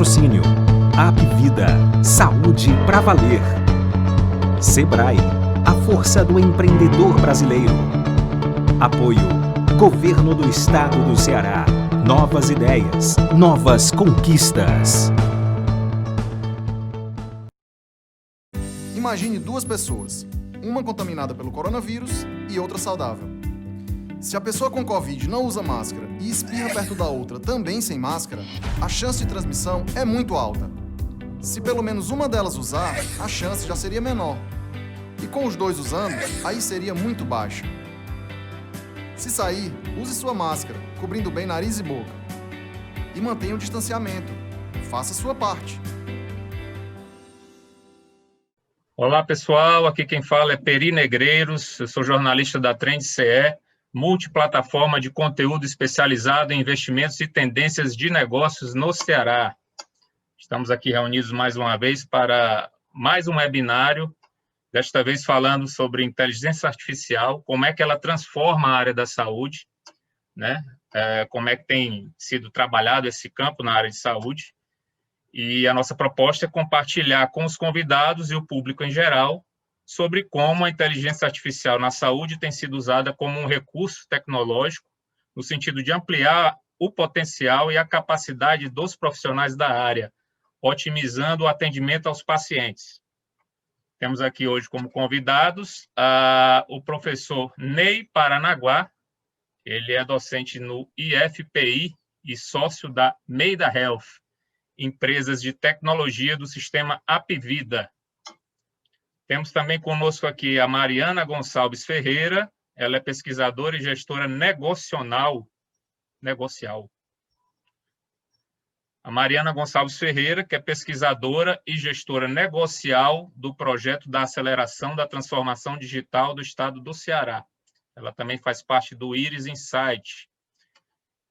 Patrocínio: Apvida, saúde pra valer. Sebrae, a força do empreendedor brasileiro. Apoio: Governo do Estado do Ceará. Novas ideias, novas conquistas. Imagine duas pessoas, uma contaminada pelo coronavírus e outra saudável. Se a pessoa com Covid não usa máscara e espirra perto da outra também sem máscara, a chance de transmissão é muito alta. Se pelo menos uma delas usar, a chance já seria menor. E com os dois usando, aí seria muito baixa. Se sair, use sua máscara, cobrindo bem nariz e boca. E mantenha o distanciamento. Faça a sua parte. Olá, pessoal. Aqui quem fala é Peri Negreiros. Eu sou jornalista da Trend CE, multiplataforma de conteúdo especializado em investimentos e tendências de negócios no Ceará. Estamos aqui reunidos mais uma vez para mais um webinário, desta vez falando sobre inteligência artificial, como é que ela transforma a área da saúde, né? Como é que tem sido trabalhado esse campo na área de saúde. E a nossa proposta é compartilhar com os convidados e o público em geral sobre como a inteligência artificial na saúde tem sido usada como um recurso tecnológico no sentido de ampliar o potencial e a capacidade dos profissionais da área, otimizando o atendimento aos pacientes. Temos aqui hoje como convidados o professor Ney Paranaguá. Ele é docente no IFPI e sócio da Meida Health, empresas de tecnologia do sistema Apvida. Temos também conosco aqui a Mariana Gonçalves Ferreira. Ela é pesquisadora e gestora negocial. A Mariana Gonçalves Ferreira, que é pesquisadora e gestora negocial do projeto da aceleração da transformação digital do Estado do Ceará. Ela também faz parte do Iris Insight.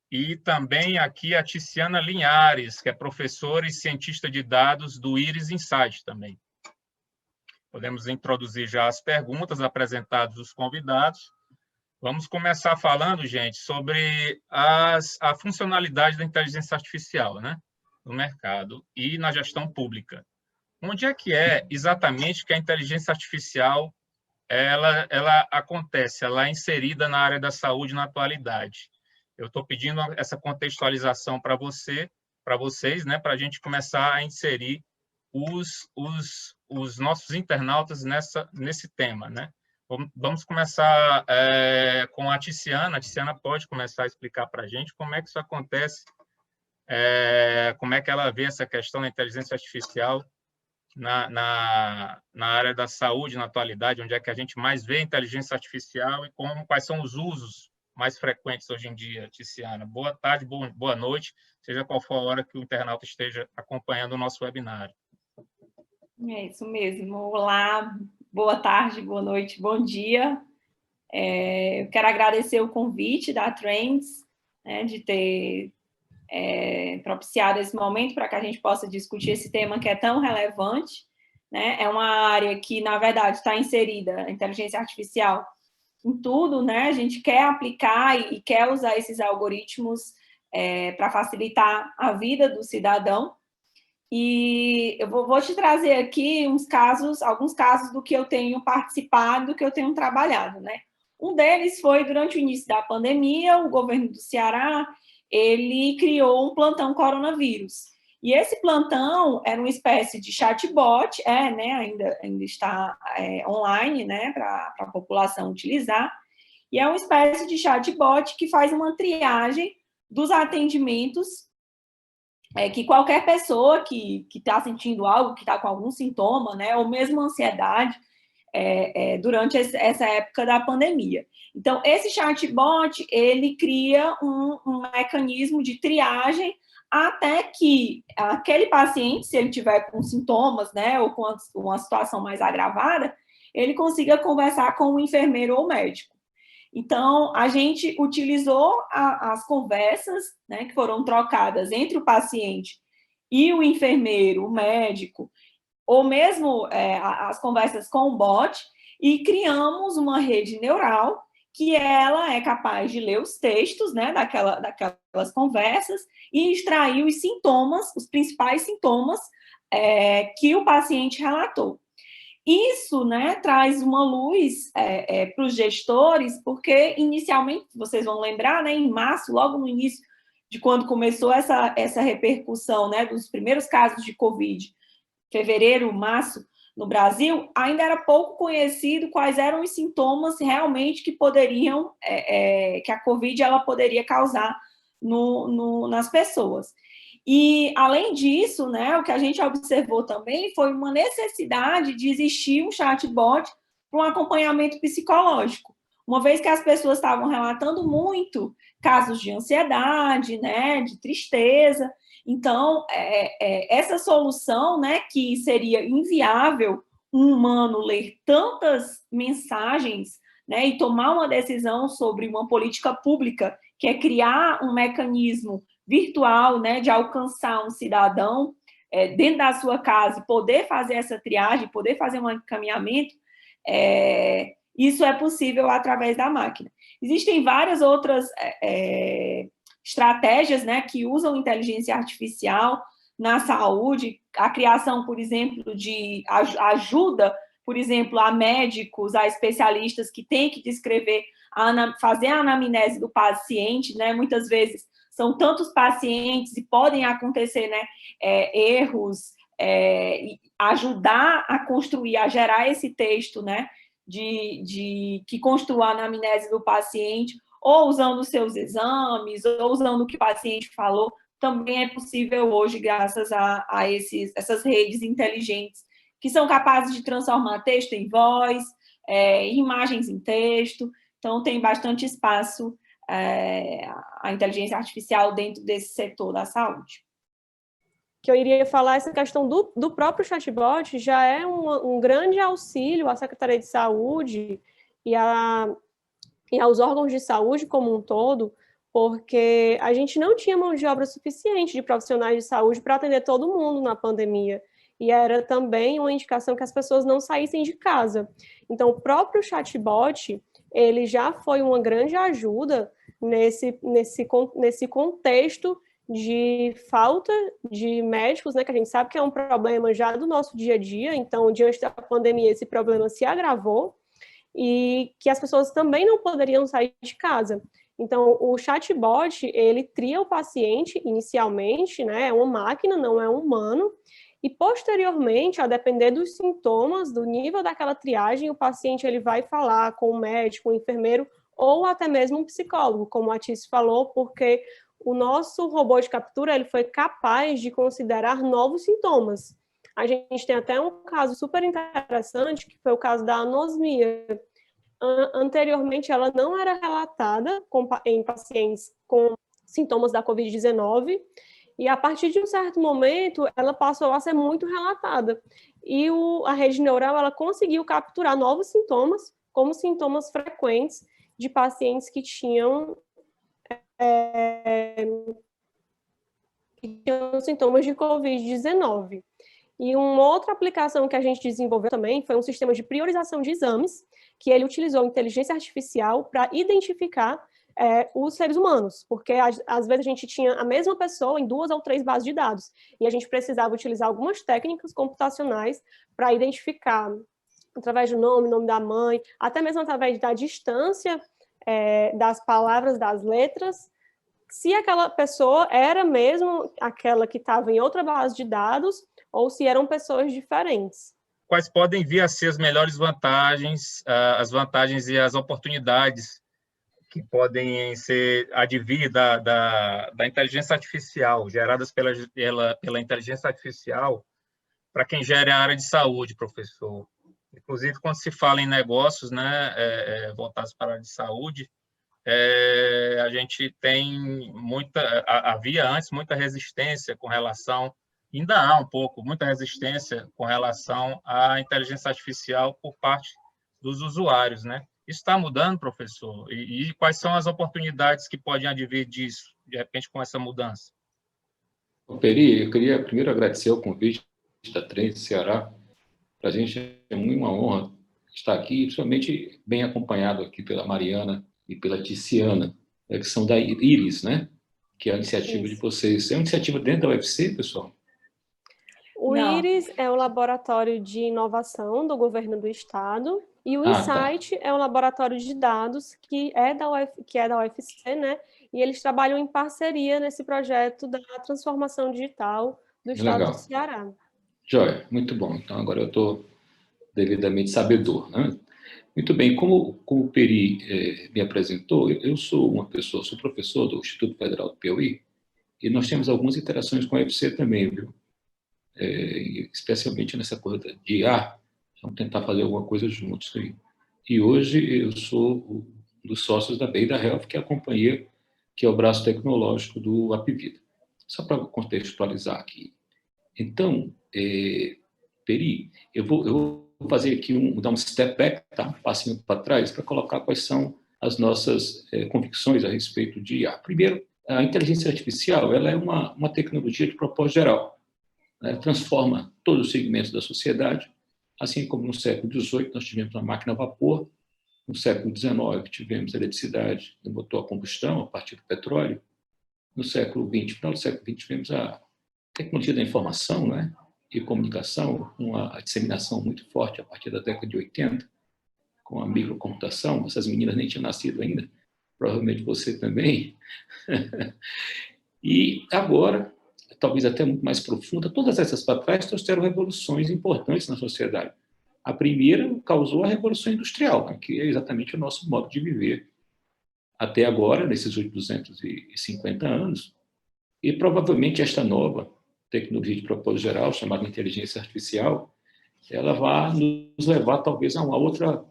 E também aqui a Tiziana Linhares, que é professora e cientista de dados do Iris Insight também. Podemos introduzir já as perguntas apresentadas dos convidados. Vamos começar falando, gente, sobre a funcionalidade da inteligência artificial, né, no mercado e na gestão pública. Onde é exatamente que a inteligência artificial ela acontece, ela é inserida na área da saúde na atualidade? Eu estou pedindo essa contextualização para vocês, né, para a gente começar a inserir os nossos internautas nesse tema, né? Vamos começar com a Tiziana. A Tiziana pode começar a explicar para a gente como é que isso acontece, como é que ela vê essa questão da inteligência artificial na área da saúde na atualidade, onde é que a gente mais vê inteligência artificial e quais são os usos mais frequentes hoje em dia, Tiziana. Boa tarde, boa noite, seja qual for a hora que o internauta esteja acompanhando o nosso webinário. É isso mesmo. Olá, boa tarde, boa noite, bom dia. Eu quero agradecer o convite da Trends, né, de ter propiciado esse momento para que a gente possa discutir esse tema que é tão relevante, né? É uma área que, na verdade, está inserida, a inteligência artificial, em tudo, né? A gente quer aplicar e quer usar esses algoritmos para facilitar a vida do cidadão. E eu vou te trazer aqui alguns casos do que eu tenho participado, do que eu tenho trabalhado, né? Um deles foi durante o início da pandemia, o governo do Ceará, ele criou um plantão coronavírus. E esse plantão era uma espécie de chatbot, né, ainda está online, né, para a população utilizar, e é uma espécie de chatbot que faz uma triagem dos atendimentos que qualquer pessoa que está sentindo algo, que está com algum sintoma, né, ou mesmo ansiedade, durante essa época da pandemia. Então, esse chatbot, ele cria um mecanismo de triagem até que aquele paciente, se ele tiver com sintomas, né, ou com uma situação mais agravada, ele consiga conversar com o enfermeiro ou médico. Então, a gente utilizou as conversas, né, que foram trocadas entre o paciente e o enfermeiro, o médico, ou mesmo as conversas com o bot, e criamos uma rede neural que ela é capaz de ler os textos, né, daquelas conversas e extrair os sintomas, os principais sintomas que o paciente relatou. Isso, né, traz uma luz para os gestores, porque inicialmente, vocês vão lembrar, né, em março, logo no início de quando começou essa repercussão, né, dos primeiros casos de Covid, fevereiro, março, no Brasil, ainda era pouco conhecido quais eram os sintomas realmente que poderiam, que a Covid ela poderia causar nas pessoas. E, além disso, né, o que a gente observou também foi uma necessidade de existir um chatbot para um acompanhamento psicológico. Uma vez que as pessoas estavam relatando muito casos de ansiedade, né, de tristeza, então, essa solução, né, que seria inviável um humano ler tantas mensagens, né, e tomar uma decisão sobre uma política pública, que é criar um mecanismo virtual, né, de alcançar um cidadão dentro da sua casa e poder fazer essa triagem, poder fazer um encaminhamento, isso é possível através da máquina. Existem várias outras estratégias, né, que usam inteligência artificial na saúde, a criação, por exemplo, de ajuda, por exemplo, a médicos, a especialistas que têm que descrever, fazer a anamnese do paciente, né, muitas vezes são tantos pacientes e podem acontecer, né, erros, ajudar a construir, a gerar esse texto, né, que construa a anamnese do paciente, ou usando os seus exames, ou usando o que o paciente falou, também é possível hoje, graças a essas redes inteligentes, que são capazes de transformar texto em voz, imagens em texto, então tem bastante espaço a inteligência artificial dentro desse setor da saúde. Que eu iria falar, essa questão do próprio chatbot já é um grande auxílio à Secretaria de Saúde e aos órgãos de saúde como um todo, porque a gente não tinha mão de obra suficiente de profissionais de saúde para atender todo mundo na pandemia, e era também uma indicação que as pessoas não saíssem de casa. Então, o próprio chatbot, ele já foi uma grande ajuda nesse contexto de falta de médicos, né, que a gente sabe que é um problema já do nosso dia a dia, então, diante da pandemia, esse problema se agravou, e que as pessoas também não poderiam sair de casa. Então, o chatbot, ele tria o paciente inicialmente, né, é uma máquina, não é um humano, e posteriormente, a depender dos sintomas, do nível daquela triagem, o paciente ele vai falar com o médico, o enfermeiro, ou até mesmo um psicólogo, como a Tício falou, porque o nosso robô de captura ele foi capaz de considerar novos sintomas. A gente tem até um caso super interessante, que foi o caso da anosmia. Anteriormente, ela não era relatada em pacientes com sintomas da Covid-19, e a partir de um certo momento, ela passou a ser muito relatada. E a rede neural, ela conseguiu capturar novos sintomas, como sintomas frequentes de pacientes que tinham sintomas de Covid-19. E uma outra aplicação que a gente desenvolveu também foi um sistema de priorização de exames, que ele utilizou inteligência artificial para identificar os seres humanos, porque às vezes a gente tinha a mesma pessoa em 2 ou 3 bases de dados, e a gente precisava utilizar algumas técnicas computacionais para identificar, através do nome da mãe, até mesmo através da distância das palavras, das letras, se aquela pessoa era mesmo aquela que estava em outra base de dados, ou se eram pessoas diferentes. Quais podem vir a ser as melhores vantagens, as vantagens e as oportunidades que podem advir da inteligência artificial, geradas pela inteligência artificial, para quem gera a área de saúde, professor? Inclusive, quando se fala em negócios, né, voltados para a área de saúde, a gente tem havia antes muita resistência com relação, ainda há um pouco, muita resistência com relação à inteligência artificial por parte dos usuários, né? Isso está mudando, professor? E quais são as oportunidades que podem advir disso, de repente, com essa mudança? Peri, eu queria primeiro agradecer o convite da Trends Ceará. Para a gente é uma honra estar aqui, principalmente bem acompanhado aqui pela Mariana e pela Tiziana, que são da IRIS, né? Que é a iniciativa de vocês. É uma iniciativa dentro da UFC, pessoal? O IRIS é o laboratório de inovação do governo do estado e o Insight é um laboratório de dados que é da UFC, né? E eles trabalham em parceria nesse projeto da transformação digital do estado do Ceará. Joia, muito bom. Então, agora eu estou devidamente sabedor, né? Muito bem, como o Peri me apresentou, eu sou professor do Instituto Federal do Piauí, e nós temos algumas interações com a UFC também, viu? Especialmente nessa coisa de IA, vamos tentar fazer alguma coisa juntos aí. E hoje eu sou um dos sócios da Beta Health, que é a companhia, que é o braço tecnológico do Apivida. Só para contextualizar aqui. Então, Peri, eu vou fazer aqui dar um step back, tá? Um passinho para trás, para colocar quais são as nossas convicções a respeito de IA. Primeiro, a inteligência artificial ela é uma tecnologia de propósito geral. Ela transforma todos os segmentos da sociedade, assim como no século XVIII nós tivemos a máquina a vapor, no século XIX tivemos a eletricidade do motor a combustão a partir do petróleo, no século XX, final do século XX, tivemos a tecnologia da informação, né, e comunicação, uma disseminação muito forte a partir da década de 80, com a microcomputação. Essas meninas nem tinham nascido ainda, provavelmente você também. E agora, talvez até muito mais profunda, todas essas para trás trouxeram revoluções importantes na sociedade. A primeira causou a Revolução Industrial, né, que é exatamente o nosso modo de viver até agora, nesses últimos 250 anos, e provavelmente esta nova tecnologia de propósito geral, chamada inteligência artificial, ela vai nos levar talvez a uma outra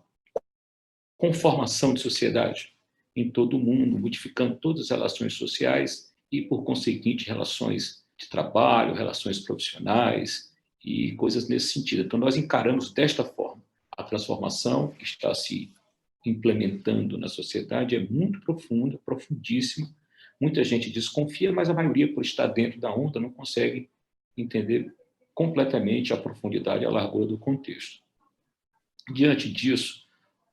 conformação de sociedade em todo o mundo, modificando todas as relações sociais e, por conseguinte, relações de trabalho, relações profissionais e coisas nesse sentido. Então, nós encaramos desta forma. A transformação que está se implementando na sociedade é muito profunda, profundíssima. Muita gente desconfia, mas a maioria, por estar dentro da onda, não consegue entender completamente a profundidade e a largura do contexto. Diante disso,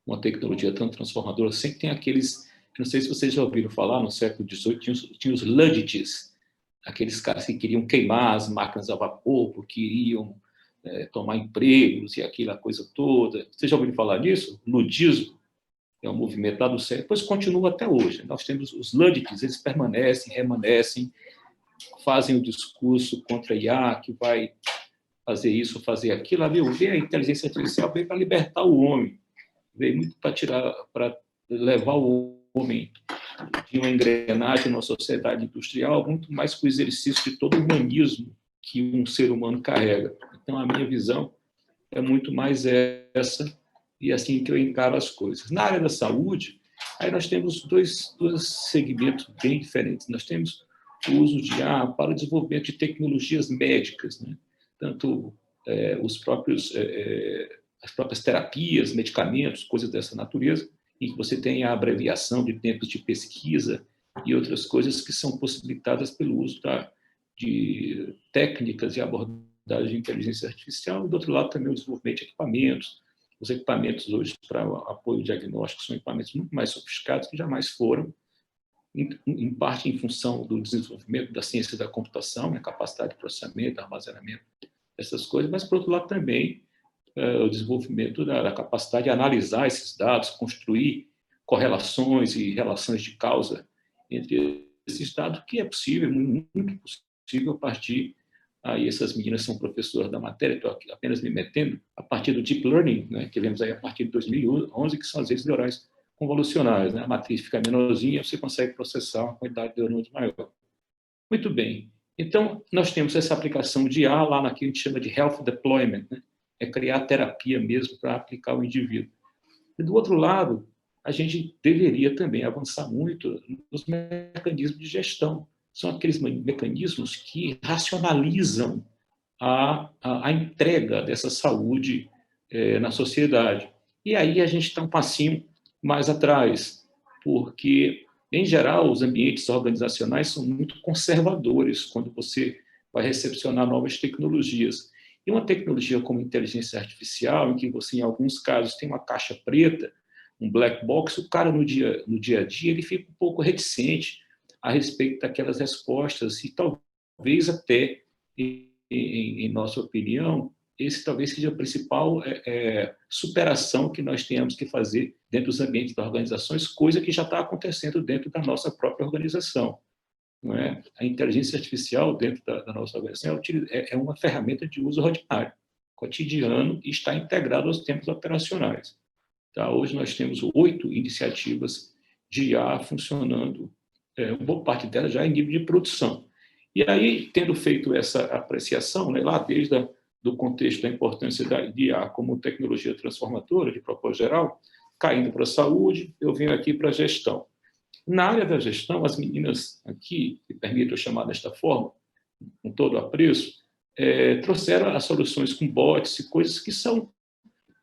uma tecnologia tão transformadora sempre tem aqueles, não sei se vocês já ouviram falar, no século XVIII tinha os Luddites, aqueles caras que queriam queimar as máquinas a vapor, porque iriam tomar empregos e aquela coisa toda. Vocês já ouviram falar disso? Ludismo é um movimento lá do século, depois continua até hoje. Nós temos os Luddites, eles permanecem, remanescem, fazem o discurso contra a IA, que vai fazer isso, fazer aquilo. A inteligência artificial veio para libertar o homem, veio muito para levar o homem de uma engrenagem na sociedade industrial, muito mais com o exercício de todo o humanismo que um ser humano carrega. Então, a minha visão é muito mais essa, e assim que eu encaro as coisas. Na área da saúde, aí nós temos dois segmentos bem diferentes. Nós temos o uso de IA para o desenvolvimento de tecnologias médicas, né? Tanto as próprias terapias, medicamentos, coisas dessa natureza, em que você tem a abreviação de tempos de pesquisa e outras coisas que são possibilitadas pelo uso de técnicas e abordagens de inteligência artificial, e, do outro lado, também o desenvolvimento de equipamentos. Os equipamentos hoje para apoio diagnóstico são equipamentos muito mais sofisticados que jamais foram, em parte em função do desenvolvimento da ciência da computação, a capacidade de processamento, armazenamento, essas coisas, mas, por outro lado, também o desenvolvimento da capacidade de analisar esses dados, construir correlações e relações de causa entre esses dados, que é possível, muito possível, a partir, aí essas meninas são professoras da matéria, estou aqui apenas me metendo, a partir do Deep Learning, né, que vemos aí a partir de 2011, que são as redes neurais convolucionais, né? A matriz fica menorzinha, você consegue processar uma quantidade de neurônios maior. Muito bem. Então, nós temos essa aplicação de IA lá naquilo que a gente chama de Health Deployment, né? É criar terapia mesmo para aplicar o indivíduo. E, do outro lado, a gente deveria também avançar muito nos mecanismos de gestão. São aqueles mecanismos que racionalizam a entrega dessa saúde na sociedade. E aí a gente está um passinho mais atrás, porque, em geral, os ambientes organizacionais são muito conservadores quando você vai recepcionar novas tecnologias. E uma tecnologia como inteligência artificial, em que você, em alguns casos, tem uma caixa preta, um black box, o cara no dia a dia ele fica um pouco reticente a respeito daquelas respostas e talvez até, em nossa opinião, esse talvez seja a principal superação que nós tenhamos que fazer dentro dos ambientes das organizações, coisa que já está acontecendo dentro da nossa própria organização. Não é? A inteligência artificial dentro da nossa organização é uma ferramenta de uso ordinário, cotidiano, e está integrado aos tempos operacionais. Tá? Hoje nós temos 8 iniciativas de IA funcionando, boa parte delas já em nível de produção. E aí, tendo feito essa apreciação, né, lá desde do contexto da importância da IA como tecnologia transformadora, de propósito geral, caindo para a saúde, eu venho aqui para a gestão. Na área da gestão, as meninas aqui, me permitam eu chamar desta forma, com todo apreço, trouxeram as soluções com bots e coisas que são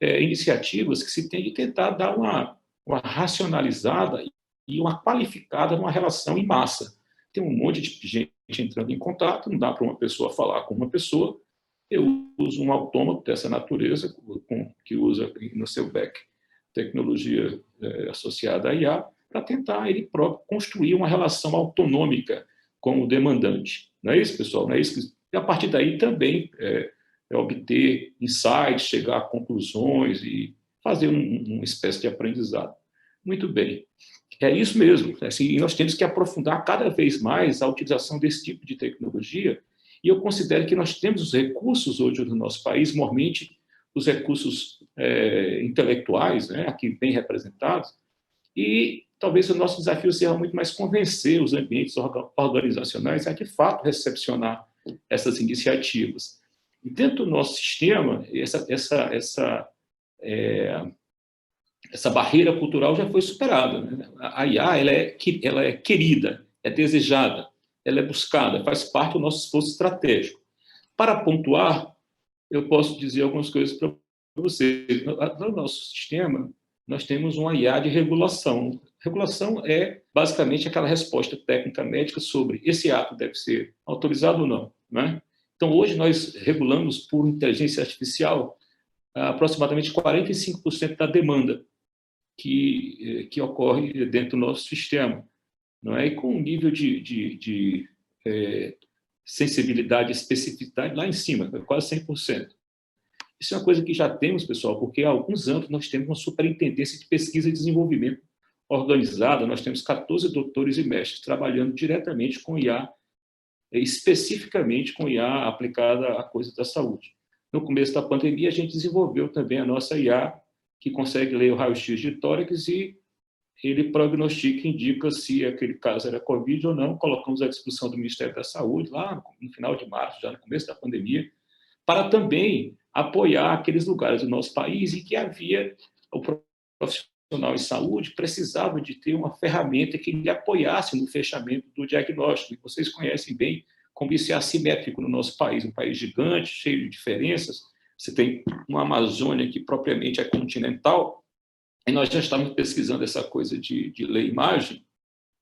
iniciativas que se tem de tentar dar uma racionalizada e uma qualificada numa relação em massa. Tem um monte de gente entrando em contato, não dá para uma pessoa falar com uma pessoa. Eu uso um autômato dessa natureza, que usa no seu back tecnologia associada à IA, para tentar ele próprio construir uma relação autonômica com o demandante. Não é isso, pessoal? Não é isso? E a partir daí também obter insights, chegar a conclusões e fazer uma espécie de aprendizado. Muito bem. É isso mesmo. Assim, nós temos que aprofundar cada vez mais a utilização desse tipo de tecnologia, e eu considero que nós temos os recursos hoje no nosso país, mormente os recursos intelectuais, né, aqui bem representados, e talvez o nosso desafio seja muito mais convencer os ambientes organizacionais a, de fato, recepcionar essas iniciativas. E dentro do nosso sistema, essa barreira cultural já foi superada, né? A IA ela é querida, é desejada, ela é buscada, faz parte do nosso esforço estratégico. Para pontuar, eu posso dizer algumas coisas para vocês. No nosso sistema, nós temos uma IA de regulação. Regulação é, basicamente, aquela resposta técnica médica sobre esse ato deve ser autorizado ou não, né? Então, hoje, nós regulamos por inteligência artificial aproximadamente 45% da demanda que ocorre dentro do nosso sistema, não é? E com um nível de sensibilidade e especificidade lá em cima, quase 100%. Isso é uma coisa que já temos, pessoal, porque há alguns anos nós temos uma superintendência de pesquisa e desenvolvimento organizada, nós temos 14 doutores e mestres trabalhando diretamente com IA, especificamente com IA aplicada a coisas da saúde. No começo da pandemia, a gente desenvolveu também a nossa IA, que consegue ler o raio-x de tórax e ele prognostica e indica se aquele caso era Covid ou não. Colocamos à disposição do Ministério da Saúde, lá no final de março, já no começo da pandemia, para também apoiar aqueles lugares do nosso país em que havia o profissional em saúde precisava de ter uma ferramenta que lhe apoiasse no fechamento do diagnóstico. E vocês conhecem bem como isso é assimétrico no nosso país, um país gigante, cheio de diferenças. Você tem uma Amazônia que propriamente é continental, e nós já estamos pesquisando essa coisa de ler imagem,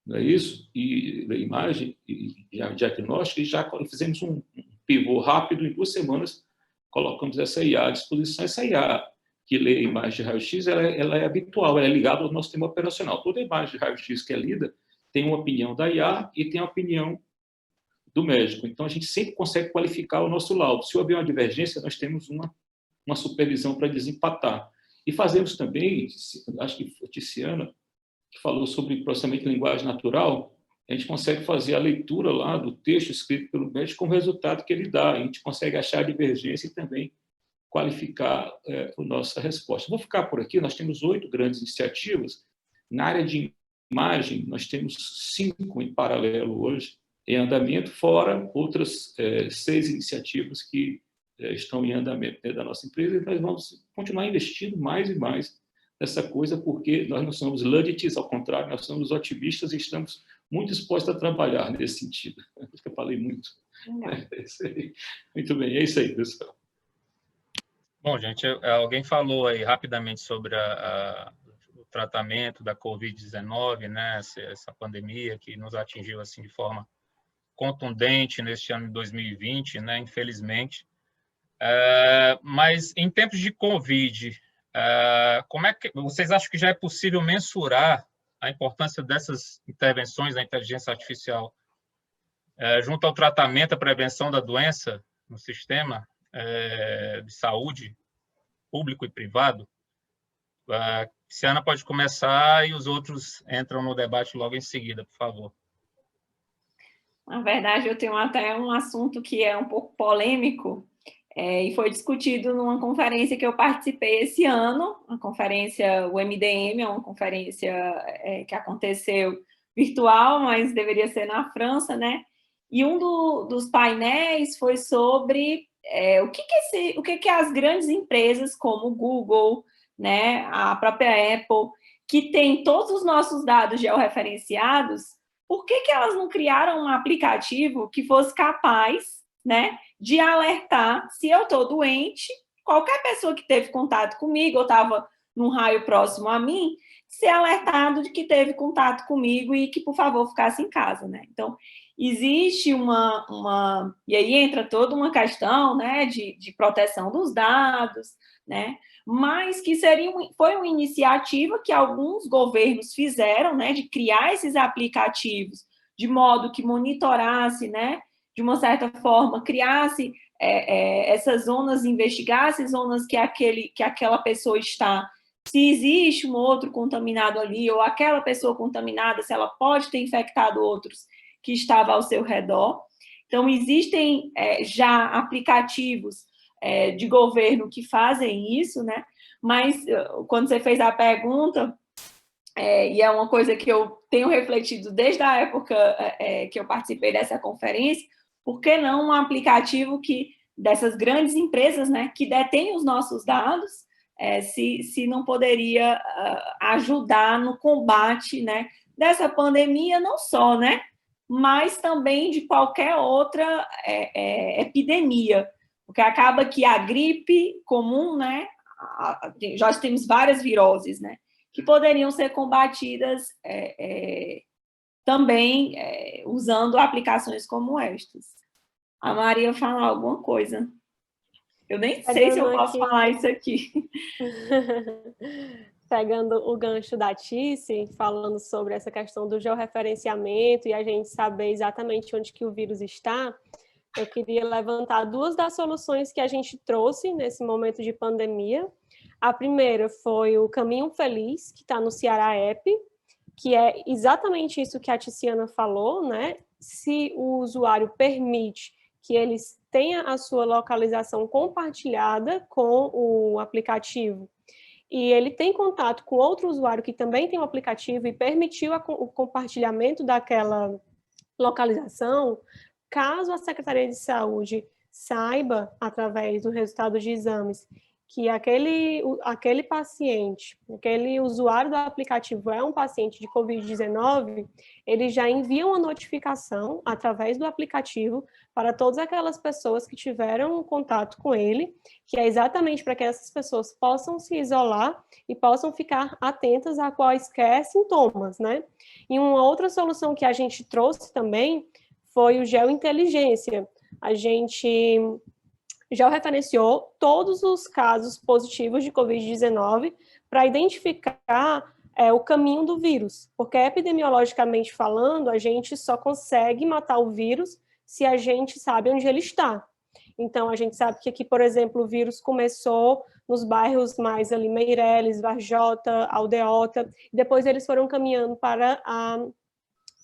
não é isso? E ler imagem e diagnóstico, e já fizemos um pivô rápido, em 2 semanas, colocamos essa IA à disposição. Essa IA que lê imagem de raio-x, ela é habitual, ela é ligada ao nosso sistema operacional. Toda imagem de raio-x que é lida tem uma opinião da IA e tem a opinião do médico. Então, a gente sempre consegue qualificar o nosso laudo. Se houver uma divergência, nós temos uma supervisão para desempatar. E fazemos também, acho que foi Tiziana, que falou sobre processamento de linguagem natural, a gente consegue fazer a leitura lá do texto escrito pelo médico com o resultado que ele dá. A gente consegue achar a divergência e também qualificar a nossa resposta. Vou ficar por aqui, nós temos 8 grandes iniciativas. Na área de imagem, nós temos 5 em paralelo hoje, em andamento, fora outras 6 iniciativas que estão em andamento dentro da nossa empresa, e nós vamos continuar investindo mais e mais nessa coisa, porque nós não somos luddites, ao contrário, nós somos otimistas e estamos muito dispostos a trabalhar nesse sentido. Acho que eu falei muito. Muito bem, é isso aí, pessoal. Bom, gente, alguém falou aí rapidamente sobre o tratamento da Covid-19, né, essa pandemia que nos atingiu assim de forma contundente neste ano de 2020, né, infelizmente. Mas em tempos de Covid, como é que vocês acham que já é possível mensurar a importância dessas intervenções da inteligência artificial junto ao tratamento, à prevenção da doença no sistema de saúde público e privado? Ciana pode começar e os outros entram no debate logo em seguida, por favor. Na verdade, eu tenho até um assunto que é um pouco polêmico, e foi discutido numa conferência que eu participei esse ano, a conferência, o MDM, é uma conferência que aconteceu virtual, mas deveria ser na França, né? E um dos painéis foi sobre o que as grandes empresas como o Google, né, a própria Apple, que tem todos os nossos dados georreferenciados, por que elas não criaram um aplicativo que fosse capaz, né, de alertar se eu estou doente, qualquer pessoa que teve contato comigo ou estava num raio próximo a mim, ser alertado de que teve contato comigo e que, por favor, ficasse em casa, né? Então, existe e aí entra toda uma questão, né, de proteção dos dados, né, mas que foi uma iniciativa que alguns governos fizeram, né, de criar esses aplicativos de modo que monitorasse, né, de uma certa forma, criasse essas zonas, investigasse zonas que aquela pessoa está, se existe um outro contaminado ali, ou aquela pessoa contaminada, se ela pode ter infectado outros que estavam ao seu redor. Então, existem já aplicativos de governo que fazem isso, né? Mas, quando você fez a pergunta, e é uma coisa que eu tenho refletido desde a época que eu participei dessa conferência, por que não um aplicativo dessas grandes empresas, né, que detêm os nossos dados, se não poderia ajudar no combate, né, dessa pandemia, não só, né, mas também de qualquer outra epidemia, porque acaba que a gripe comum, né, já temos várias viroses, né, que poderiam ser combatidas também usando aplicações como estas. A Maria fala alguma coisa. Eu nem sei se eu posso falar isso aqui. Pegando o gancho da Tice, falando sobre essa questão do georreferenciamento e a gente saber exatamente onde que o vírus está, eu queria levantar duas das soluções que a gente trouxe nesse momento de pandemia. A primeira foi o Caminho Feliz, que está no Ceará App, que é exatamente isso que a Tiziana falou, né? Se o usuário permite que eles tenham a sua localização compartilhada com o aplicativo e ele tem contato com outro usuário que também tem o aplicativo e permitiu o compartilhamento daquela localização, caso a Secretaria de Saúde saiba, através do resultado de exames, que aquele paciente, aquele usuário do aplicativo é um paciente de Covid-19, ele já envia uma notificação através do aplicativo para todas aquelas pessoas que tiveram contato com ele, que é exatamente para que essas pessoas possam se isolar e possam ficar atentas a quaisquer sintomas, né? E uma outra solução que a gente trouxe também foi o Geointeligência. A gente já referenciou todos os casos positivos de Covid-19 para identificar o caminho do vírus, porque epidemiologicamente falando, a gente só consegue matar o vírus se a gente sabe onde ele está. Então, a gente sabe que aqui, por exemplo, o vírus começou nos bairros mais ali, Meireles, Varjota, Aldeota, e depois eles foram caminhando para a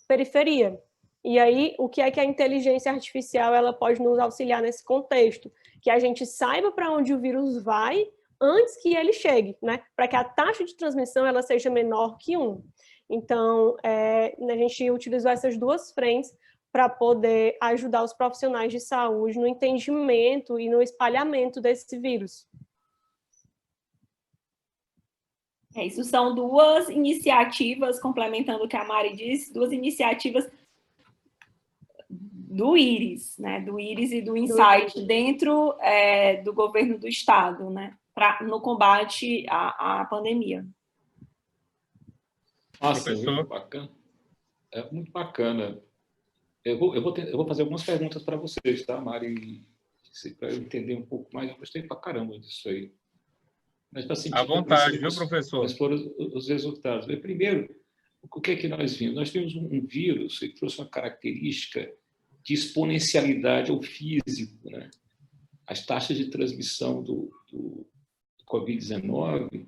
periferia. E aí, o que é que a inteligência artificial ela pode nos auxiliar nesse contexto? Que a gente saiba para onde o vírus vai antes que ele chegue, né? Para que a taxa de transmissão ela seja menor que 1. Então, a gente utilizou essas duas frentes para poder ajudar os profissionais de saúde no entendimento e no espalhamento desse vírus. Isso são duas iniciativas, complementando o que a Mari disse, duas iniciativas do IRIS, né? Do IRIS e do Insight, dentro do governo do Estado, né? No combate à pandemia. Nossa, muito bacana. É muito bacana. Eu vou fazer algumas perguntas para vocês, tá, Mari Para eu entender um pouco mais, eu gostei pra caramba disso aí. Mas para sentir À vontade, viu, professor? Quais foram os resultados? Primeiro, o que é que nós vimos? Nós temos um vírus que trouxe uma característica de exponencialidade ao físico, né? As taxas de transmissão do Covid-19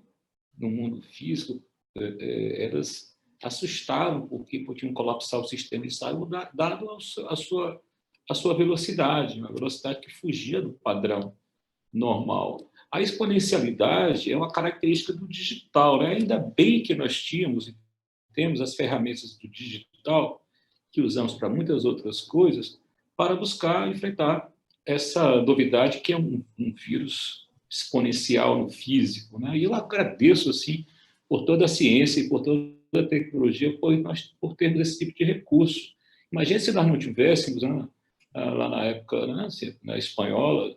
no mundo físico, elas assustavam porque podiam colapsar o sistema de saúde, dado a sua velocidade, uma velocidade que fugia do padrão normal. A exponencialidade é uma característica do digital, né? Ainda bem que nós temos as ferramentas do digital, que usamos para muitas outras coisas, para buscar enfrentar essa novidade que é um vírus exponencial no físico, né? E eu agradeço assim por toda a ciência e por toda a tecnologia por termos esse tipo de recurso. Imagina se nós não tivéssemos, né, lá na época, né, na espanhola,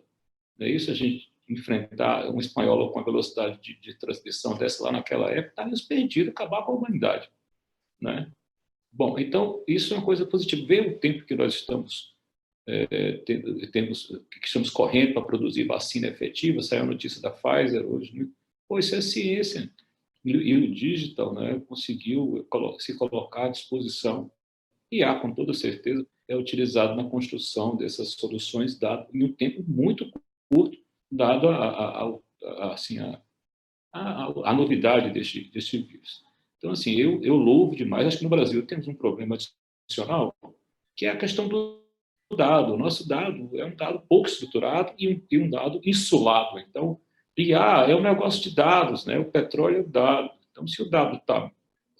é isso, a gente enfrentar um espanhola com a velocidade de transmissão dessa lá naquela época, estaríamos perdidos, acabar com a humanidade, né? Bom, então isso é uma coisa positiva. Ver o tempo que nós estamos correndo para produzir vacina efetiva, saiu a notícia da Pfizer hoje, né? Pô, isso é ciência. E o digital, né, conseguiu se colocar à disposição, e com toda certeza é utilizado na construção dessas soluções em um tempo muito curto, dado a novidade deste vírus. Então, assim, eu louvo demais. Acho que no Brasil temos um problema adicional, que é a questão do dado. O nosso dado é um dado pouco estruturado e um dado insulado. Então, IA é um negócio de dados, né? O petróleo é o dado. Então, se o dado está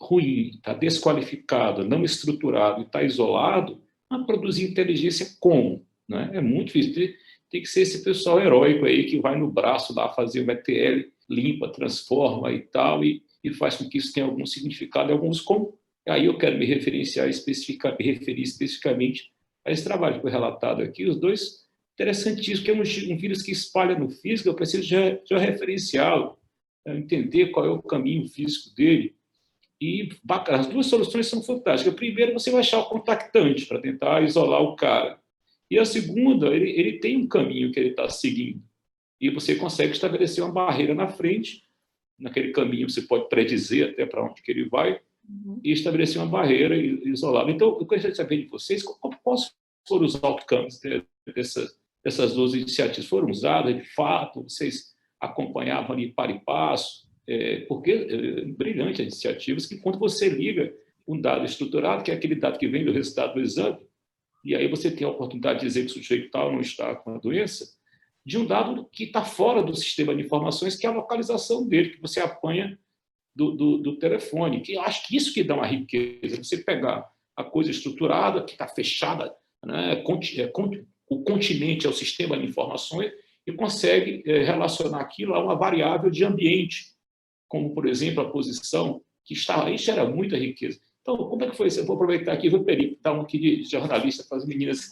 ruim, está desqualificado, não estruturado e está isolado, a produzir inteligência como? Né? É muito difícil. Tem que ser esse pessoal heróico aí que vai no braço lá fazer o ETL, limpa, transforma e tal, e faz com que isso tenha algum significado. Alguns como. Aí eu quero me referir especificamente a esse trabalho que foi relatado aqui, os dois interessantíssimos, que é um vírus que espalha no físico. Eu preciso de um referencial, entender qual é o caminho físico dele. E bacana, as duas soluções são fantásticas. Primeiro, você vai achar o contactante para tentar isolar o cara. E a segunda, ele tem um caminho que ele está seguindo. E você consegue estabelecer uma barreira na frente. Naquele caminho, você pode predizer até para onde que ele vai, e estabelecer uma barreira isolada. Então, eu gostaria de saber de vocês quais foram os outcomes dessas duas iniciativas. Foram usadas, de fato? Vocês acompanhavam ali para e passo? Porque brilhante as iniciativas que, quando você liga um dado estruturado, que é aquele dado que vem do resultado do exame, e aí você tem a oportunidade de dizer que o sujeito tal não está com a doença, de um dado que está fora do sistema de informações, que é a localização dele, que você apanha do telefone. Que eu acho que isso que dá uma riqueza, você pegar a coisa estruturada, que está fechada, né, o continente é o sistema de informações, e consegue relacionar aquilo a uma variável de ambiente, como, por exemplo, a posição, que está aí, gera muita riqueza. Então, como é que foi isso? Eu vou aproveitar aqui, vou dar um aqui de jornalista para as meninas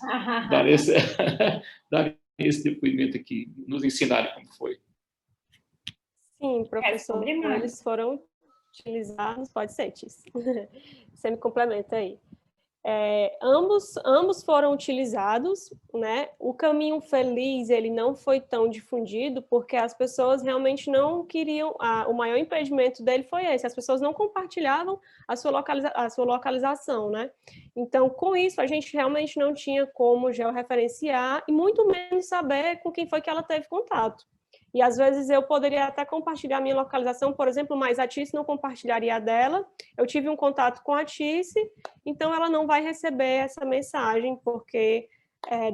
darem esse depoimento aqui, nos ensinarem como foi. Sim, professor, eles foram utilizados, pode ser, Tis. Você me complementa aí. Ambos foram utilizados, né? O caminho feliz, ele não foi tão difundido porque as pessoas realmente não queriam, o maior impedimento dele foi esse, as pessoas não compartilhavam a sua localização, né? Então, com isso, a gente realmente não tinha como georreferenciar e muito menos saber com quem foi que ela teve contato. E, às vezes, eu poderia até compartilhar a minha localização, por exemplo, mas a Tice não compartilharia a dela. Eu tive um contato com a Tice, então ela não vai receber essa mensagem, porque,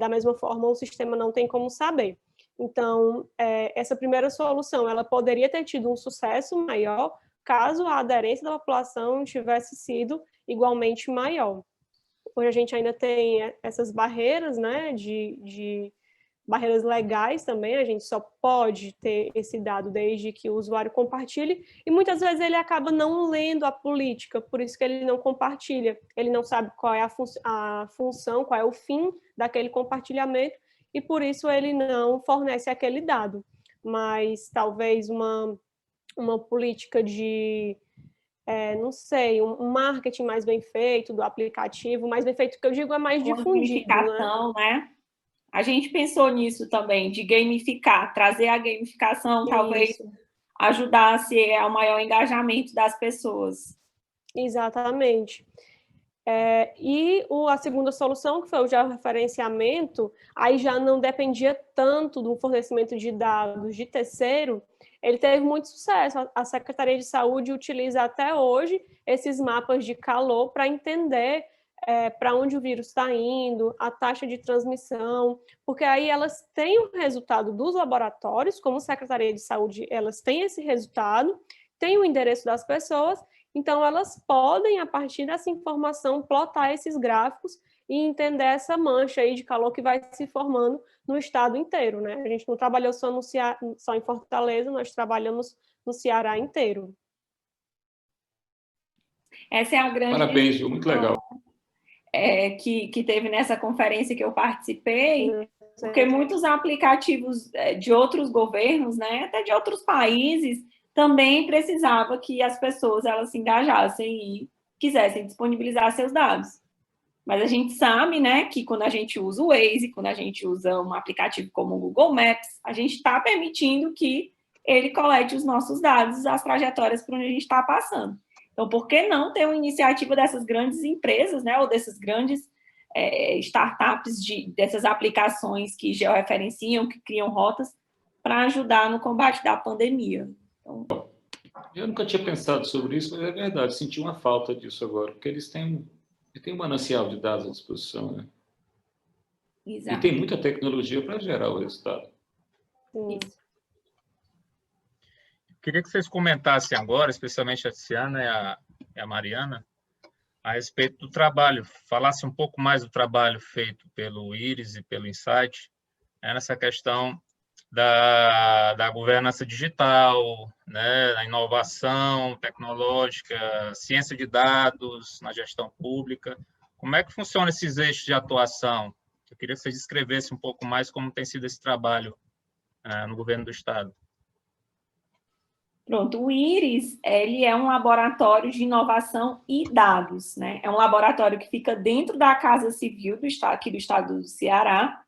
da mesma forma, o sistema não tem como saber. Então, essa primeira solução, ela poderia ter tido um sucesso maior, caso a aderência da população tivesse sido igualmente maior. Hoje a gente ainda tem essas barreiras, né, de barreiras legais também, a gente só pode ter esse dado desde que o usuário compartilhe, e muitas vezes ele acaba não lendo a política, por isso que ele não compartilha, ele não sabe qual é a função, qual é o fim daquele compartilhamento, e por isso ele não fornece aquele dado. Mas talvez uma política de, não sei, um marketing mais bem feito do aplicativo, mais bem feito, que eu digo é mais difundido, né? A gente pensou nisso também, de gamificar, trazer a gamificação, talvez ajudasse ao maior engajamento das pessoas. Exatamente. E a segunda solução, que foi o georreferenciamento, aí já não dependia tanto do fornecimento de dados de terceiro, ele teve muito sucesso. A Secretaria de Saúde utiliza até hoje esses mapas de calor para entender para onde o vírus está indo, a taxa de transmissão, porque aí elas têm o resultado dos laboratórios, como Secretaria de Saúde, elas têm esse resultado, têm o endereço das pessoas, então elas podem, a partir dessa informação, plotar esses gráficos e entender essa mancha aí de calor que vai se formando no estado inteiro, né? A gente não trabalhou só em Fortaleza, nós trabalhamos no Ceará inteiro. Essa é a grande... Parabéns, viu? Muito legal. Que teve nessa conferência que eu participei, porque muitos aplicativos de outros governos, né, até de outros países, também precisava que as pessoas elas se engajassem e quisessem disponibilizar seus dados. Mas a gente sabe, né, que quando a gente usa o Waze, quando a gente usa um aplicativo como o Google Maps, a gente está permitindo que ele colete os nossos dados, as trajetórias por onde a gente está passando. Então, por que não ter uma iniciativa dessas grandes empresas, né, ou dessas grandes startups, dessas aplicações que georreferenciam, que criam rotas, para ajudar no combate da pandemia? Então... Eu nunca tinha pensado sobre isso, mas é verdade, senti uma falta disso agora, porque eles têm um manancial de dados à disposição, né? Exato. E tem muita tecnologia para gerar o resultado. Isso. Queria que vocês comentassem agora, especialmente a Tiziana e a Mariana, a respeito do trabalho, falasse um pouco mais do trabalho feito pelo IRIS e pelo Insight, nessa questão da governança digital, né, da inovação tecnológica, ciência de dados na gestão pública. Como é que funcionam esses eixos de atuação? Eu queria que vocês descrevessem um pouco mais como tem sido esse trabalho no governo do Estado. Pronto, o IRIS, ele é um laboratório de inovação e dados, né? É um laboratório que fica dentro da Casa Civil do Estado, aqui do Estado do Ceará,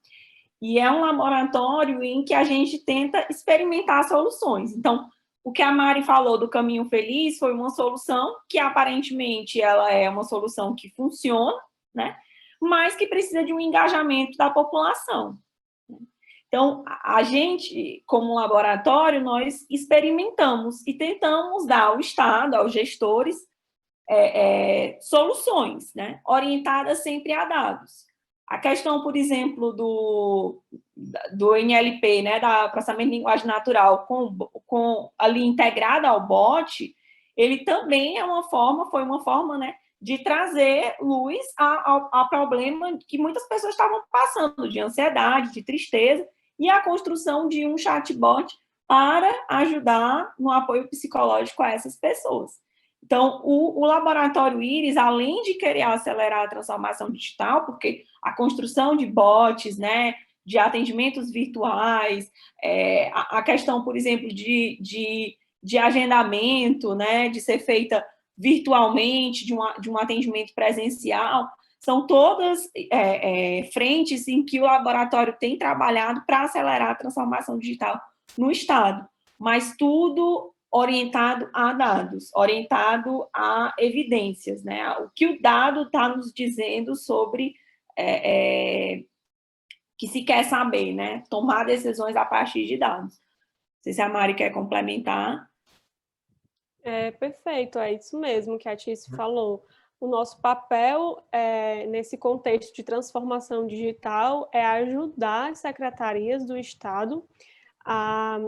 e é um laboratório em que a gente tenta experimentar soluções. Então, o que a Mari falou do Caminho Feliz foi uma solução que, aparentemente, ela é uma solução que funciona, né? Mas que precisa de um engajamento da população. Então, a gente, como laboratório, nós experimentamos e tentamos dar ao Estado, aos gestores, soluções, né, orientadas sempre a dados. A questão, por exemplo, do NLP, né, da processamento de linguagem natural, ali integrada ao bot, ele também foi uma forma, né, de trazer luz ao problema que muitas pessoas estavam passando, de ansiedade, de tristeza, e a construção de um chatbot para ajudar no apoio psicológico a essas pessoas. Então, o laboratório IRIS, além de querer acelerar a transformação digital, porque a construção de bots, né, de atendimentos virtuais, a questão, por exemplo, de agendamento, né, de ser feita virtualmente, de um atendimento presencial, são todas frentes em que o laboratório tem trabalhado para acelerar a transformação digital no Estado, mas tudo orientado a dados, orientado a evidências, né? O que o dado está nos dizendo sobre que se quer saber, né? Tomar decisões a partir de dados. Não sei se a Mari quer complementar. Perfeito, é isso mesmo que a Tice falou. O nosso papel nesse contexto de transformação digital é ajudar as secretarias do Estado a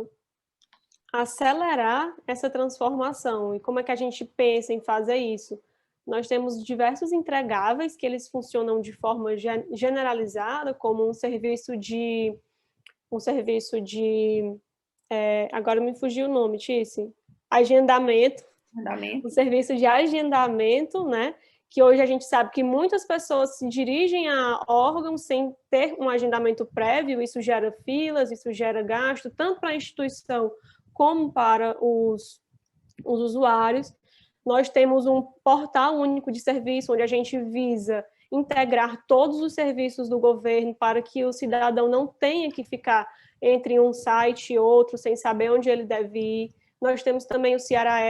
acelerar essa transformação. E como é que a gente pensa em fazer isso? Nós temos diversos entregáveis que eles funcionam de forma generalizada, como um serviço de agora me fugiu o nome, Tice. Agendamento. Um serviço de agendamento, né? Que hoje a gente sabe que muitas pessoas se dirigem a órgãos sem ter um agendamento prévio, isso gera filas, isso gera gasto, tanto para a instituição como para os usuários. Nós temos um portal único de serviço, onde a gente visa integrar todos os serviços do governo para que o cidadão não tenha que ficar entre um site e outro sem saber onde ele deve ir. Nós temos também o Ceará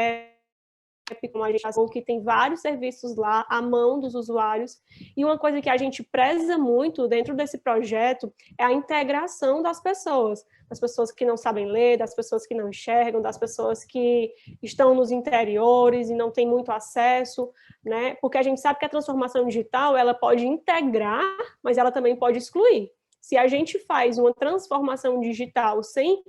como a gente falou, que tem vários serviços lá à mão dos usuários, e uma coisa que a gente preza muito dentro desse projeto é a integração das pessoas que não sabem ler, das pessoas que não enxergam, das pessoas que estão nos interiores e não têm muito acesso, né? Porque a gente sabe que a transformação digital, ela pode integrar, mas ela também pode excluir. Se a gente faz uma transformação digital sem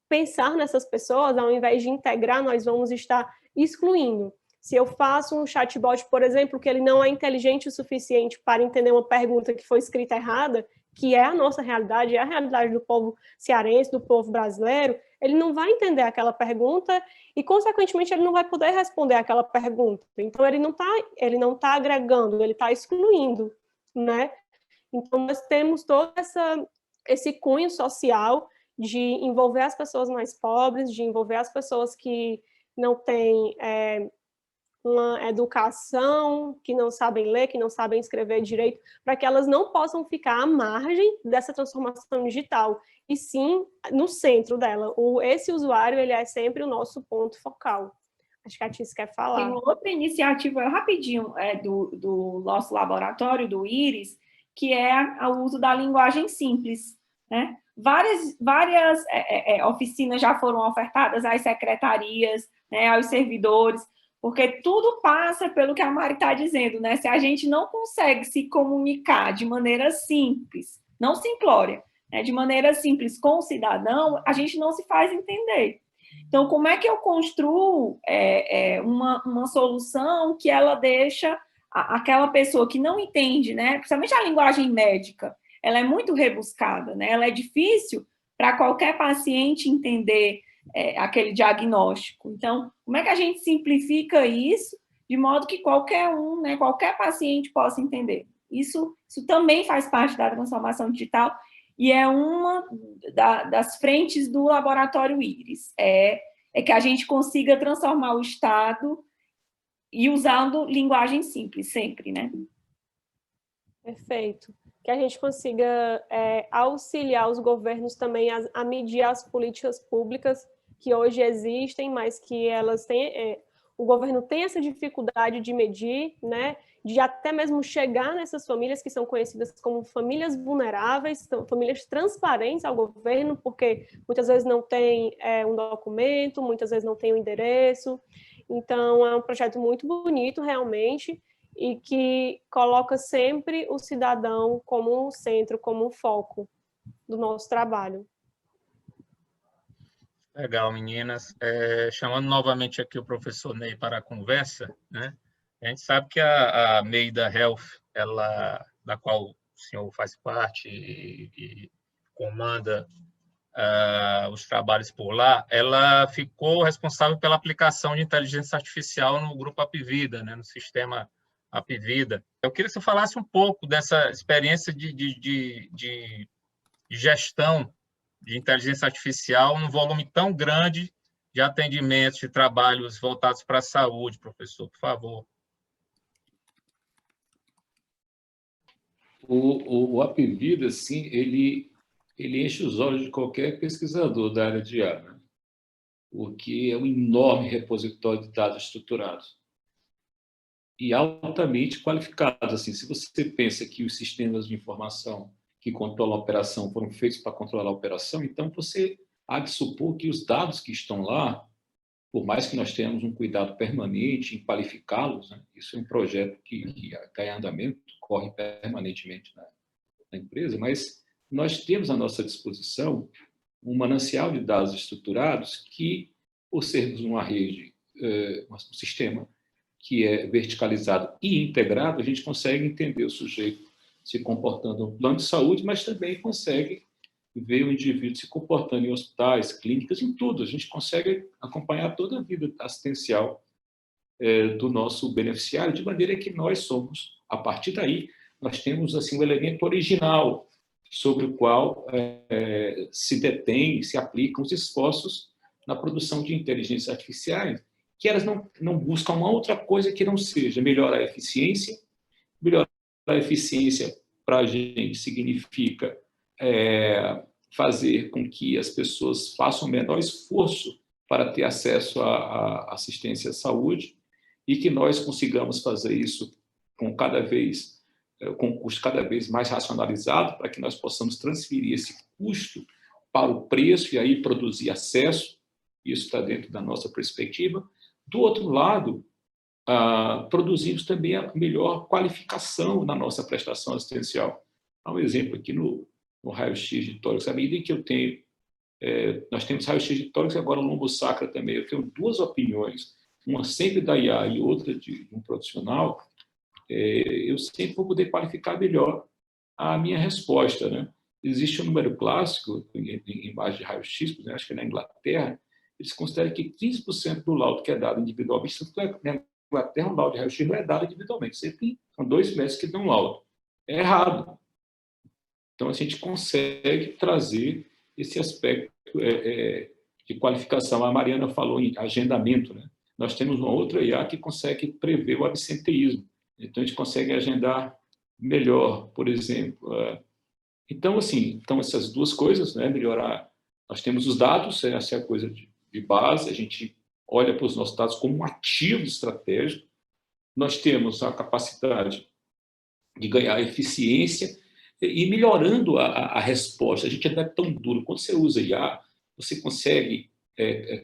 pensar nessas pessoas, ao invés de integrar, nós vamos estar excluindo. Se eu faço um chatbot, por exemplo, que ele não é inteligente o suficiente para entender uma pergunta que foi escrita errada, que é a nossa realidade, é a realidade do povo cearense, do povo brasileiro, ele não vai entender aquela pergunta e, consequentemente, ele não vai poder responder aquela pergunta. Então, ele não tá agregando, ele está excluindo, né? Então, nós temos todo esse cunho social de envolver as pessoas mais pobres, de envolver as pessoas que não têm uma educação, que não sabem ler, que não sabem escrever direito, para que elas não possam ficar à margem dessa transformação digital, e sim no centro dela. Esse usuário, ele é sempre o nosso ponto focal. Acho que a Tice quer falar. Tem uma outra iniciativa, rapidinho, do nosso laboratório, do IRIS, que é o uso da linguagem simples, né? Várias oficinas já foram ofertadas às secretarias, né, aos servidores, porque tudo passa pelo que a Mari está dizendo, né? Se a gente não consegue se comunicar de maneira simples, não simplória, né, de maneira simples com o cidadão, a gente não se faz entender. Então, como é que eu construo uma solução que ela deixa aquela pessoa que não entende, né, principalmente a linguagem médica, ela é muito rebuscada, né? Ela é difícil para qualquer paciente entender aquele diagnóstico. Então, como é que a gente simplifica isso de modo que qualquer um, né, qualquer paciente possa entender? Isso também faz parte da transformação digital e é uma das frentes do laboratório IRIS, é que a gente consiga transformar o Estado e usando linguagem simples, sempre, né? Perfeito. Que a gente consiga auxiliar os governos também a medir as políticas públicas que hoje existem, mas que elas têm, o governo tem essa dificuldade de medir, né, de até mesmo chegar nessas famílias que são conhecidas como famílias vulneráveis, famílias transparentes ao governo, porque muitas vezes não tem um documento, muitas vezes não tem um endereço. Então, é um projeto muito bonito, realmente, e que coloca sempre o cidadão como um centro, como um foco do nosso trabalho. Legal, meninas. Chamando novamente aqui o professor Ney para a conversa, né? A gente sabe que a Meida Health, da qual o senhor faz parte e comanda os trabalhos por lá, ela ficou responsável pela aplicação de inteligência artificial no grupo Apvida, né? No sistema Apvida. Eu queria que você falasse um pouco dessa experiência de gestão de inteligência artificial num volume tão grande de atendimentos, de trabalhos voltados para a saúde, professor, por favor. O Apvida, assim, ele enche os olhos de qualquer pesquisador da área de IA, né? Porque é um enorme repositório de dados estruturados e altamente qualificados. Assim, se você pensa que os sistemas de informação que controlam a operação foram feitos para controlar a operação, então você há de supor que os dados que estão lá, por mais que nós tenhamos um cuidado permanente em qualificá-los, né? Isso é um projeto que está em andamento, corre permanentemente na empresa, mas nós temos à nossa disposição um manancial de dados estruturados que, por sermos uma rede, um sistema que é verticalizado e integrado, a gente consegue entender o sujeito se comportando no plano de saúde, mas também consegue ver o indivíduo se comportando em hospitais, clínicas, em tudo. A gente consegue acompanhar toda a vida assistencial do nosso beneficiário, de maneira que nós somos, a partir daí, nós temos assim, um elemento original sobre o qual se detém, se aplicam os esforços na produção de inteligências artificiais, que elas não buscam uma outra coisa que não seja melhorar a eficiência, melhorar a eficiência para a gente significa fazer com que as pessoas façam o menor esforço para ter acesso à assistência à saúde e que nós consigamos fazer isso com um custo cada vez mais racionalizado, para que nós possamos transferir esse custo para o preço e aí produzir acesso. Isso está dentro da nossa perspectiva. Do outro lado, produzimos também a melhor qualificação na nossa prestação assistencial. Há um exemplo aqui no raio-x de tórax. À medida que eu tenho, nós temos raio-x de tórax e agora lombo-sacra também. Eu tenho duas opiniões, uma sempre da IA e outra de um profissional. Eu sempre vou poder qualificar melhor a minha resposta, né? Existe um número clássico em imagem de raio-x, né? Acho que na Inglaterra, eles consideram que 15% do laudo que é dado individualmente, na Inglaterra, um laudo de raio-x não é dado individualmente, sempre são 2 médicos que dão laudo. É errado. Então, a gente consegue trazer esse aspecto de qualificação. A Mariana falou em agendamento, né? Nós temos uma outra IA que consegue prever o absenteísmo. Então, a gente consegue agendar melhor, por exemplo. Então, assim, essas duas coisas, né? Melhorar. Nós temos os dados, essa é a coisa de base, a gente olha para os nossos dados como um ativo estratégico. Nós temos a capacidade de ganhar eficiência e melhorando a resposta. A gente não é tão duro. Quando você usa IA, você consegue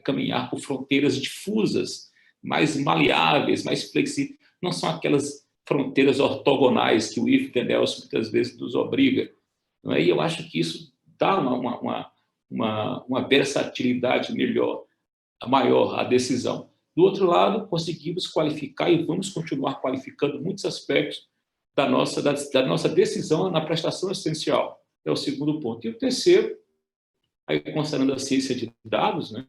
caminhar por fronteiras difusas, mais maleáveis, mais flexíveis. Não são aquelas fronteiras ortogonais que o if and else muitas vezes nos obriga. Não é? E eu acho que isso dá uma versatilidade maior à decisão. Do outro lado, conseguimos qualificar e vamos continuar qualificando muitos aspectos da nossa decisão na prestação assistencial. É o segundo ponto. E o terceiro, aí, considerando a ciência de dados, né,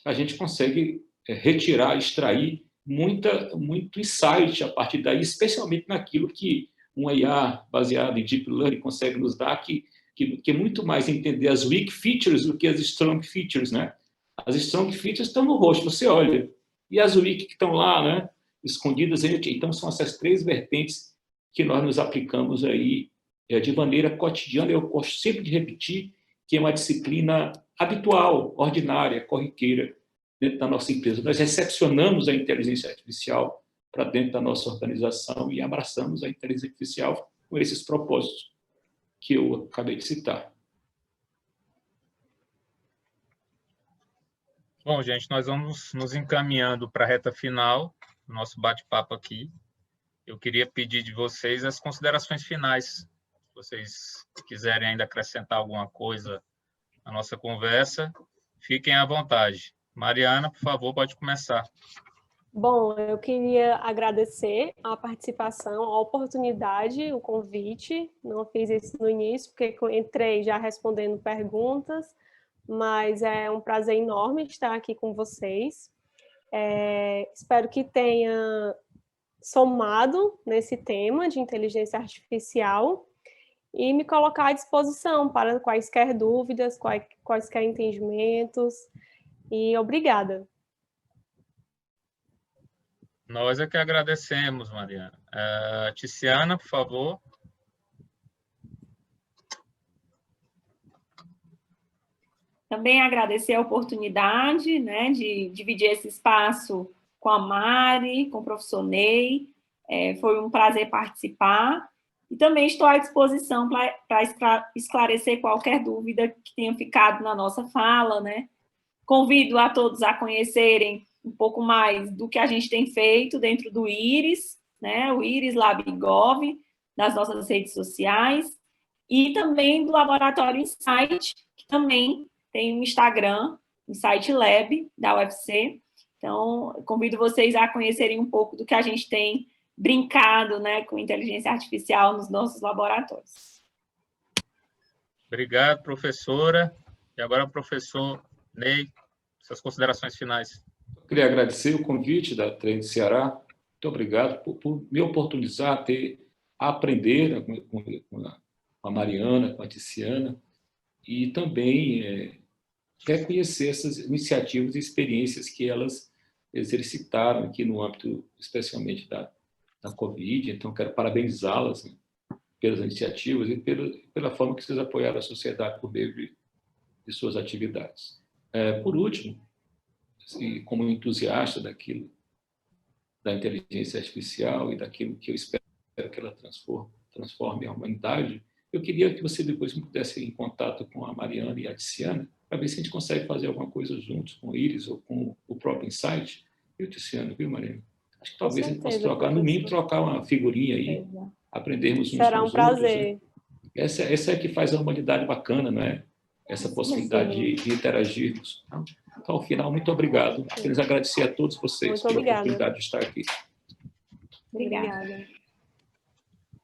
a gente consegue retirar, extrair muito insight a partir daí, especialmente naquilo que uma IA baseada em Deep Learning consegue nos dar, que é muito mais entender as weak features do que as strong features, né? As strong features estão no rosto, você olha, e as weak que estão lá, né, escondidas. Então, são essas 3 vertentes que nós nos aplicamos aí de maneira cotidiana. Eu gosto sempre de repetir que é uma disciplina habitual, ordinária, corriqueira, dentro da nossa empresa. Nós recepcionamos a inteligência artificial para dentro da nossa organização e abraçamos a inteligência artificial com esses propósitos que eu acabei de citar. Bom, gente, nós vamos nos encaminhando para a reta final do nosso bate-papo aqui. Eu queria pedir de vocês as considerações finais. Se vocês quiserem ainda acrescentar alguma coisa na nossa conversa, fiquem à vontade. Mariana, por favor, pode começar. Bom, eu queria agradecer a participação, a oportunidade, o convite. Não fiz isso no início, porque entrei já respondendo perguntas, mas é um prazer enorme estar aqui com vocês. Espero que tenha somado nesse tema de inteligência artificial e me colocar à disposição para quaisquer dúvidas, quaisquer entendimentos. E obrigada. Nós é que agradecemos, Mariana. Tiziana, por favor. Também agradecer a oportunidade, né, de dividir esse espaço com a Mari, com o professor Ney. Foi um prazer participar. E também estou à disposição para esclarecer qualquer dúvida que tenha ficado na nossa fala, né? Convido a todos a conhecerem um pouco mais do que a gente tem feito dentro do IRIS, né? O IRIS LabGov, das nossas redes sociais, e também do Laboratório Insight, que também tem um Instagram, Insight Lab, da UFC. Então, convido vocês a conhecerem um pouco do que a gente tem brincado, né, com inteligência artificial nos nossos laboratórios. Obrigado, professora. E agora, professor Ney, suas considerações finais. Eu queria agradecer o convite da Trend Ceará. Muito obrigado por me oportunizar a aprender com a Mariana, com a Tiziana, e também reconhecer essas iniciativas e experiências que elas exercitaram aqui no âmbito, especialmente da da Covid, então quero parabenizá-las, né, pelas iniciativas e pela forma que vocês apoiaram a sociedade por meio de suas atividades. Por último, como entusiasta daquilo, da inteligência artificial e daquilo que eu espero que ela transforme a humanidade, eu queria que você depois me pudesse ir em contato com a Mariana e a Tiziana, para ver se a gente consegue fazer alguma coisa juntos, com o Iris ou com o próprio Insight. E o Tiziano, viu, Mariana? Acho que talvez a gente possa trocar, no mínimo, trocar uma figurinha aí, aprendermos uns com os outros. Será um prazer. Essa é que faz a humanidade bacana, não é? Essa possibilidade de interagirmos. Então, ao final, muito obrigado. Queria agradecer a todos vocês pela oportunidade de estar aqui. Obrigada.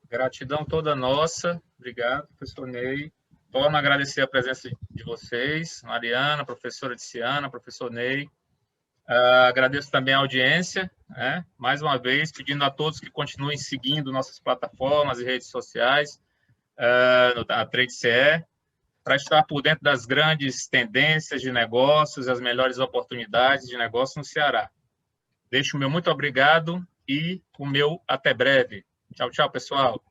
Gratidão toda nossa. Obrigado, professor Ney. Torno a agradecer a presença de vocês, Mariana, professora Tiziana, professor Ney. Agradeço também a audiência, né? Mais uma vez, pedindo a todos que continuem seguindo nossas plataformas e redes sociais, a Trade CE, para estar por dentro das grandes tendências de negócios, as melhores oportunidades de negócio no Ceará. Deixo o meu muito obrigado e o meu até breve. Tchau, tchau, pessoal.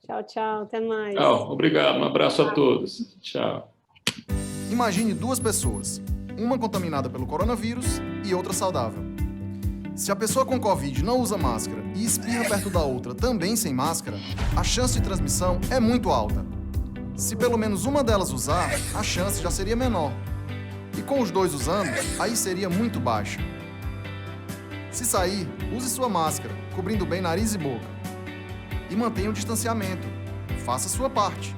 Tchau, tchau. Até mais. Tchau, obrigado. Um abraço a todos. Tchau. Imagine duas pessoas, uma contaminada pelo coronavírus e outra saudável. Se a pessoa com Covid não usa máscara e espirra perto da outra também sem máscara, a chance de transmissão é muito alta. Se pelo menos uma delas usar, a chance já seria menor. E com os dois usando, aí seria muito baixa. Se sair, use sua máscara, cobrindo bem nariz e boca. E mantenha o distanciamento. Faça a sua parte.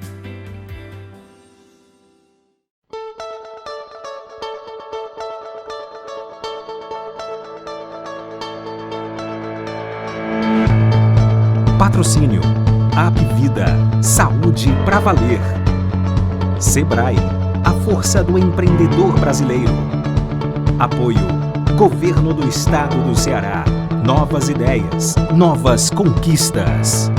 Patrocínio Apvida, saúde pra valer. Sebrae, a força do empreendedor brasileiro. Apoio Governo do Estado do Ceará. Novas ideias, novas conquistas.